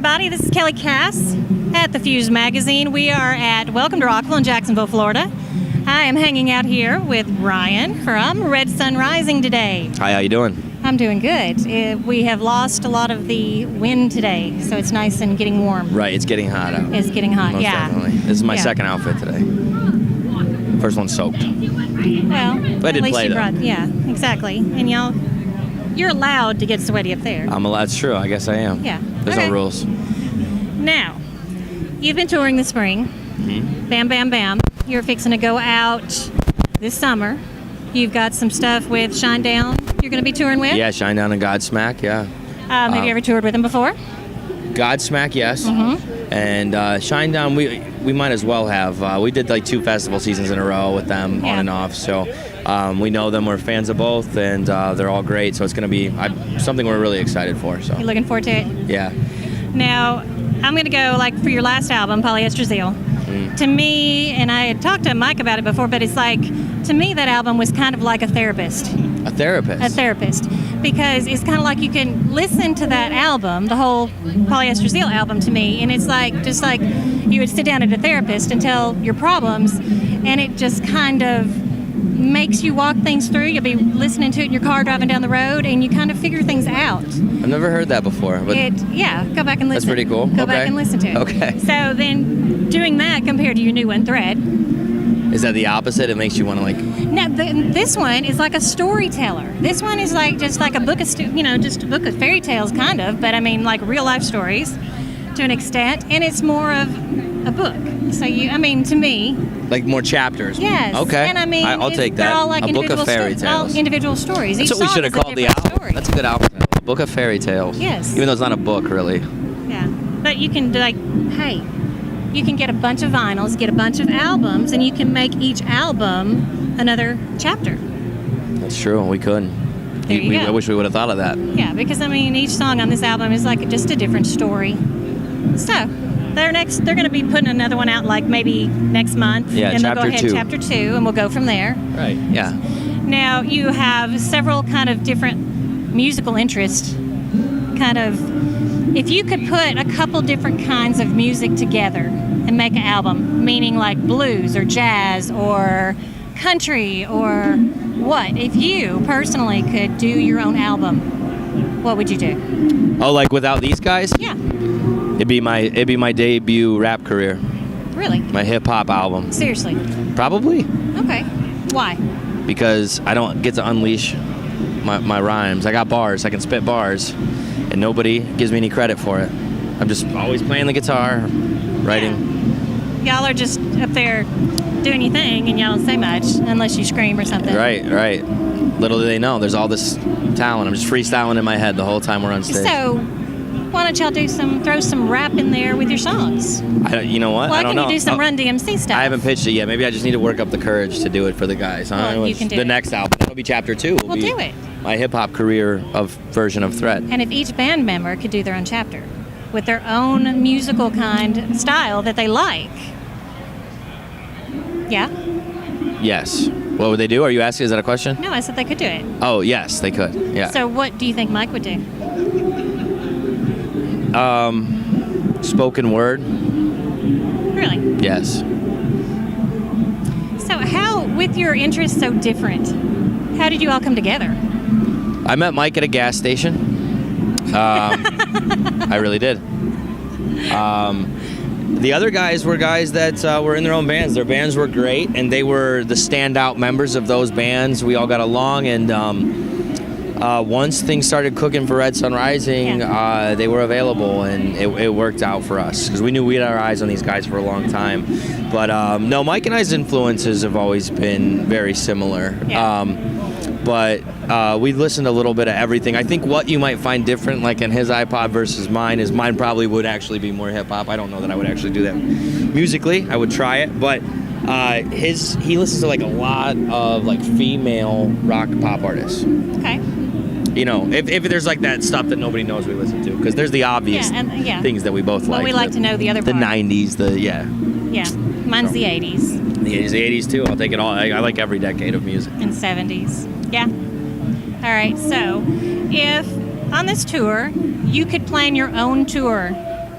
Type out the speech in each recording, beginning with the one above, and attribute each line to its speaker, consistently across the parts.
Speaker 1: everybody. This is Kelly Cass at the Fuze magazine. We are at Welcome to Rockville in Jacksonville, Florida. I am hanging out here with Ryan from Red Sun Rising today.
Speaker 2: Hi, how you doing?
Speaker 1: I'm doing good. We have lost a lot of the wind today, so it's nice and getting warm.
Speaker 2: Right, it's getting hot out.
Speaker 1: It's getting hot,
Speaker 2: Most
Speaker 1: yeah.
Speaker 2: Definitely. This is my second outfit today. First one's soaked.
Speaker 1: Well,
Speaker 2: But I
Speaker 1: at
Speaker 2: did
Speaker 1: least
Speaker 2: play,
Speaker 1: you
Speaker 2: though.
Speaker 1: brought, yeah, exactly. And you're allowed to get sweaty up there.
Speaker 2: That's true. I guess I am.
Speaker 1: Yeah.
Speaker 2: There's
Speaker 1: Okay.
Speaker 2: no rules.
Speaker 1: Now, you've been touring this spring.
Speaker 2: Mm-hmm.
Speaker 1: Bam, bam, bam. You're fixing to go out this summer. You've got some stuff with Shinedown you're going to be touring with?
Speaker 2: Yeah, Shinedown and Godsmack, yeah.
Speaker 1: Have you ever toured with them before?
Speaker 2: Godsmack, yes.
Speaker 1: Mm-hmm.
Speaker 2: And Shinedown, we might as well have. We did like 2 festival seasons in a row with them on and off. So we know them. We're fans of both, and they're all great. So it's going to be something we're really excited for. So
Speaker 1: You looking forward to it?
Speaker 2: yeah.
Speaker 1: Now, I'm going to go, like, for your last album, Polyester Zeal. To me, and I had talked to Mike about it before, but it's like, to me, that album was kind of like a therapist.
Speaker 2: A therapist.
Speaker 1: A therapist. Because it's kind of like you can listen to that album, the whole Polyester Zeal album to me, and it's like, just like you would sit down at a therapist and tell your problems, and it just kind of makes you walk things through. You'll be listening to it in your car driving down the road, and you kind of figure things out.
Speaker 2: I've never heard that before. But
Speaker 1: Go back and listen.
Speaker 2: That's pretty cool.
Speaker 1: Go back and listen to it.
Speaker 2: Okay.
Speaker 1: So then doing that compared to your new one, Thread.
Speaker 2: Is that the opposite? It makes you want to like...
Speaker 1: Now, this one is like a storyteller. This one is like just like a book of, just a book of fairy tales, kind of, but I mean like real life stories to an extent, and it's more of a book. So to me,
Speaker 2: Like more chapters.
Speaker 1: yes.
Speaker 2: Okay.
Speaker 1: And I mean,
Speaker 2: I'll take that.
Speaker 1: They're all like
Speaker 2: a book of
Speaker 1: individual
Speaker 2: fairy tales.
Speaker 1: all individual stories.
Speaker 2: That's
Speaker 1: Each
Speaker 2: what we
Speaker 1: song
Speaker 2: should have
Speaker 1: is a
Speaker 2: called the
Speaker 1: different
Speaker 2: album.
Speaker 1: story.
Speaker 2: That's a good album title. Book of Fairy Tales.
Speaker 1: Yes.
Speaker 2: Even though it's not a book, really.
Speaker 1: Yeah, but you can you can get a bunch of vinyls, get a bunch of albums, and you can make each album another chapter.
Speaker 2: That's true. We could.
Speaker 1: There you go.
Speaker 2: I wish we would have thought of that.
Speaker 1: Yeah, because each song on this album is like just a different story. So they're going to be putting another one out like maybe next month.
Speaker 2: Yeah,
Speaker 1: and they'll
Speaker 2: chapter
Speaker 1: go ahead,
Speaker 2: 2.
Speaker 1: chapter 2, and we'll go from there.
Speaker 2: Right. Yeah.
Speaker 1: Now you have several kind of different musical interests. Kind of, if you could put a couple different kinds of music together and make an album, meaning like blues or jazz or country or what, if you personally could do your own album, what would you do?
Speaker 2: Oh, like without these guys?
Speaker 1: Yeah.
Speaker 2: It'd be my debut rap career.
Speaker 1: Really?
Speaker 2: My hip hop album.
Speaker 1: Seriously?
Speaker 2: Probably.
Speaker 1: Okay. Why?
Speaker 2: Because I don't get to unleash my rhymes. I got bars. I can spit bars, and nobody gives me any credit for it. I'm just always playing the guitar, writing.
Speaker 1: Yeah. Y'all are just up there doing your thing, and y'all don't say much unless you scream or something.
Speaker 2: Right. Little do they know, there's all this talent. I'm just freestyling in my head the whole time we're on stage.
Speaker 1: So, why don't y'all throw some rap in there with your songs?
Speaker 2: You know what?
Speaker 1: Why
Speaker 2: I don't know.
Speaker 1: can't you do some Run DMC stuff?
Speaker 2: I haven't pitched it yet. Maybe I just need to work up the courage to do it for the guys. Huh?
Speaker 1: Well, you can do
Speaker 2: the
Speaker 1: it.
Speaker 2: next album. That'll be chapter 2.
Speaker 1: We'll do it.
Speaker 2: My hip hop career version of Thread.
Speaker 1: And if each band member could do their own chapter with their own musical style that they like. Yeah?
Speaker 2: Yes. What would they do? Are you asking? Is that a question?
Speaker 1: No, I said they could do it.
Speaker 2: Oh, yes, they could. Yeah.
Speaker 1: So what do you think Mike would do?
Speaker 2: Spoken word.
Speaker 1: Really?
Speaker 2: Yes.
Speaker 1: So how, with your interests so different, how did you all come together?
Speaker 2: I met Mike at a gas station. I really did. The other guys were guys that were in their own bands. Their bands were great, and they were the standout members of those bands. We all got along, and once things started cooking for Red Sun Rising, they were available, and it worked out for us because we knew we had our eyes on these guys for a long time. But no, Mike and I's influences have always been very similar.
Speaker 1: Yeah.
Speaker 2: But we listened a little bit of everything. I think what you might find different, like in his iPod versus mine, is mine probably would actually be more hip hop. I don't know that I would actually do that musically. I would try it, but he listens to like a lot of like female rock pop artists.
Speaker 1: Okay.
Speaker 2: You know, if there's like that stuff that nobody knows we listen to, because there's the obvious things that we both like.
Speaker 1: Well, we like to know the other
Speaker 2: the
Speaker 1: part.
Speaker 2: 90s,
Speaker 1: Yeah, mine's the 80s.
Speaker 2: The 80s too. I'll take it all. I like every decade of music.
Speaker 1: And 70s. Yeah. All right. So, if on this tour you could plan your own tour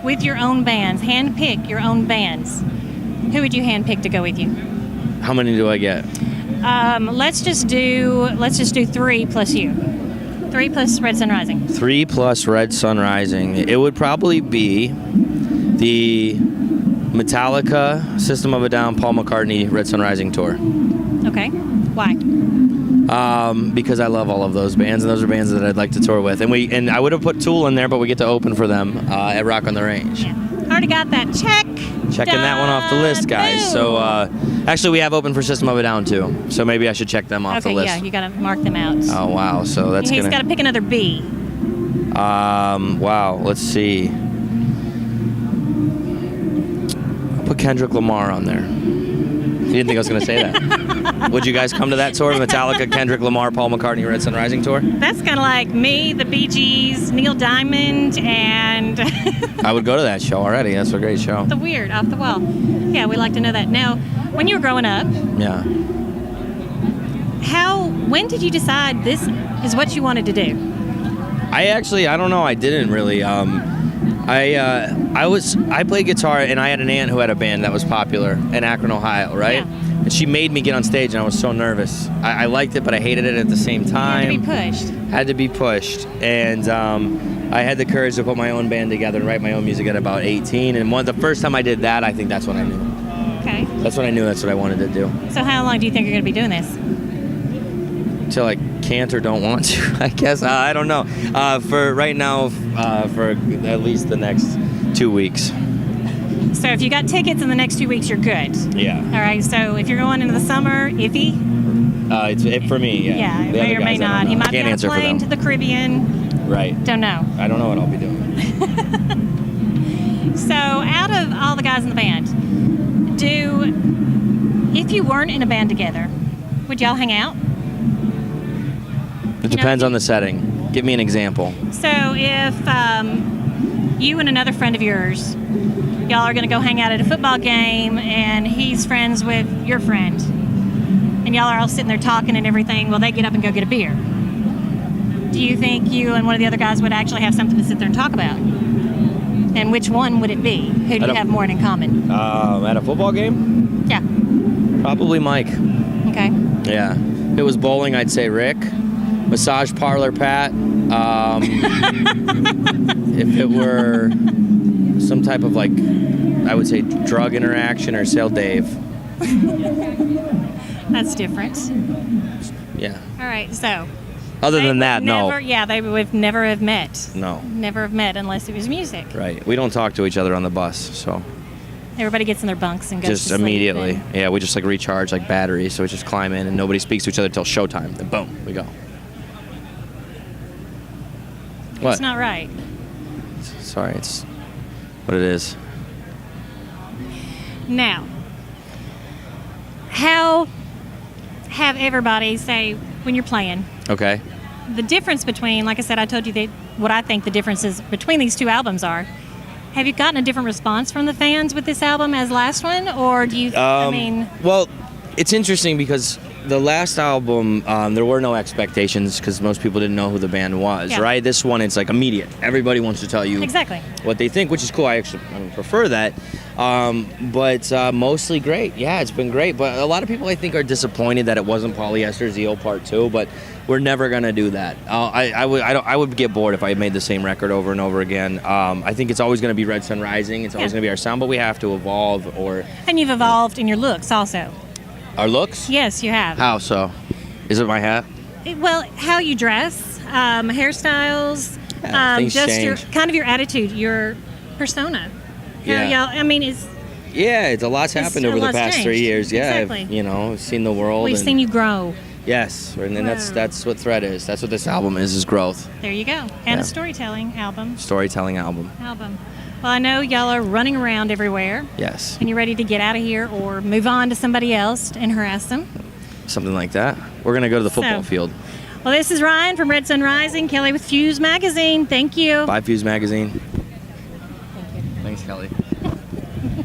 Speaker 1: with your own bands, hand-pick your own bands, who would you hand-pick to go with you?
Speaker 2: How many do I get?
Speaker 1: Let's just do 3 plus you. 3 plus Red Sun Rising.
Speaker 2: 3 plus Red Sun Rising. It would probably be the Metallica, System of a Down, Paul McCartney, Red Sun Rising tour.
Speaker 1: Okay. Why?
Speaker 2: Because I love all of those bands, and those are bands that I'd like to tour with. And I would have put Tool in there, but we get to open for them at Rock on the Range.
Speaker 1: Yeah. Already got that check.
Speaker 2: Checking that one off the list, guys.
Speaker 1: Boom.
Speaker 2: So actually, we have open for System of a Down too. So maybe I should check them off the list.
Speaker 1: Yeah, you got to mark them out.
Speaker 2: Oh wow, so that's
Speaker 1: He's got to pick another B.
Speaker 2: Wow, let's see. I'll put Kendrick Lamar on there. You didn't think I was going to say that. Would you guys come to that tour? Metallica, Kendrick Lamar, Paul McCartney, Red Sun Rising tour?
Speaker 1: That's kind of like me, the Bee Gees, Neil Diamond, and
Speaker 2: I would go to that show already. That's a great show.
Speaker 1: the Weird, Off the Wall. Yeah, we like to know that. Now, when you were growing up,
Speaker 2: Yeah.
Speaker 1: when did you decide this is what you wanted to do?
Speaker 2: I don't know. I didn't really. I played guitar, and I had an aunt who had a band that was popular in Akron, Ohio, right?
Speaker 1: Yeah.
Speaker 2: And she made me get on stage, and I was so nervous. I liked it, but I hated it at the same time.
Speaker 1: You had to be pushed.
Speaker 2: Had to be pushed, and I had the courage to put my own band together and write my own music at about 18. And the first time I did that, I think that's when I knew.
Speaker 1: Okay.
Speaker 2: That's when I knew that's what I wanted to do.
Speaker 1: So how long do you think you're going to be doing this?
Speaker 2: Till I can't or don't want to, I guess. I don't know. For right now, for at least the next 2 weeks.
Speaker 1: So if you got tickets in the next 2 weeks, you're good.
Speaker 2: Yeah.
Speaker 1: All right. So if you're going into the summer, iffy.
Speaker 2: It's it for me. Yeah.
Speaker 1: Yeah,
Speaker 2: The
Speaker 1: may
Speaker 2: other
Speaker 1: or may
Speaker 2: guys, I don't
Speaker 1: not.
Speaker 2: know.
Speaker 1: He might be
Speaker 2: Can't
Speaker 1: on a
Speaker 2: answer for
Speaker 1: plane
Speaker 2: them.
Speaker 1: to the Caribbean.
Speaker 2: Right.
Speaker 1: Don't know.
Speaker 2: I don't know what I'll be doing.
Speaker 1: So out of all the guys in the band, if you weren't in a band together, would y'all hang out?
Speaker 2: It depends on the setting. Give me an example.
Speaker 1: So if you and another friend of yours, y'all are going to go hang out at a football game, and he's friends with your friend, and y'all are all sitting there talking and everything, well, they get up and go get a beer. Do you think you and one of the other guys would actually have something to sit there and talk about? And which one would it be? Who do you have more in common?
Speaker 2: At a football game?
Speaker 1: Yeah.
Speaker 2: Probably Mike.
Speaker 1: Okay.
Speaker 2: Yeah. If it was bowling, I'd say Rick. Massage parlor, Pat. If it were some type of I would say drug interaction or sale, Dave.
Speaker 1: That's different.
Speaker 2: Yeah.
Speaker 1: All right. So.
Speaker 2: Other than that, no.
Speaker 1: Yeah, they would never have met.
Speaker 2: No.
Speaker 1: Never have met unless it was music.
Speaker 2: Right. We don't talk to each other on the bus, so.
Speaker 1: Everybody gets in their bunks and goes
Speaker 2: Just
Speaker 1: to sleep.
Speaker 2: immediately.
Speaker 1: And
Speaker 2: Yeah, we just recharge like batteries, so we just climb in and nobody speaks to each other till showtime. Then boom, we go. What?
Speaker 1: It's not right.
Speaker 2: Sorry, it's what it is.
Speaker 1: Now, how have everybody say when you're playing,
Speaker 2: Okay.
Speaker 1: the difference between, like I said, I told you that what I think the differences between these two albums are. Have you gotten a different response from the fans with this album as last one, or do you?
Speaker 2: Well, it's interesting because the last album, there were no expectations because most people didn't know who the band was,
Speaker 1: Yeah.
Speaker 2: right? This one, it's like immediate. Everybody wants to tell you
Speaker 1: Exactly.
Speaker 2: what they think, which is cool. I prefer that. But mostly great. Yeah, it's been great. But a lot of people, I think, are disappointed that it wasn't Polyester Zeal Part 2, but we're never going to do that. I would get bored if I made the same record over and over again. I think it's always going to be Red Sun Rising. It's always going to be our sound, but we have to evolve.
Speaker 1: And you've evolved in your looks also.
Speaker 2: Our looks?
Speaker 1: Yes, you have.
Speaker 2: How so? Is it my hat?
Speaker 1: Well, how you dress, hairstyles,
Speaker 2: things
Speaker 1: just
Speaker 2: change.
Speaker 1: your attitude, your persona.
Speaker 2: Yeah. It's a lot's happened over the past
Speaker 1: changed.
Speaker 2: 3 years. Yeah,
Speaker 1: Exactly.
Speaker 2: I've seen the world.
Speaker 1: We've seen you grow.
Speaker 2: Yes, and then
Speaker 1: Wow.
Speaker 2: that's what Thread is. That's what this album is growth.
Speaker 1: There you go. And
Speaker 2: Yeah.
Speaker 1: a storytelling album.
Speaker 2: Storytelling album.
Speaker 1: Well, I know y'all are running around everywhere,
Speaker 2: Yes.
Speaker 1: and you're ready to get out of here or move on to somebody else and harass them.
Speaker 2: Something like that. We're going to go to the football
Speaker 1: So-
Speaker 2: field.
Speaker 1: Well, this is Ryan from Red Sun Rising, Kelly with Fuze Magazine. Thank you.
Speaker 2: Buy Fuze Magazine. Thanks, Kelly.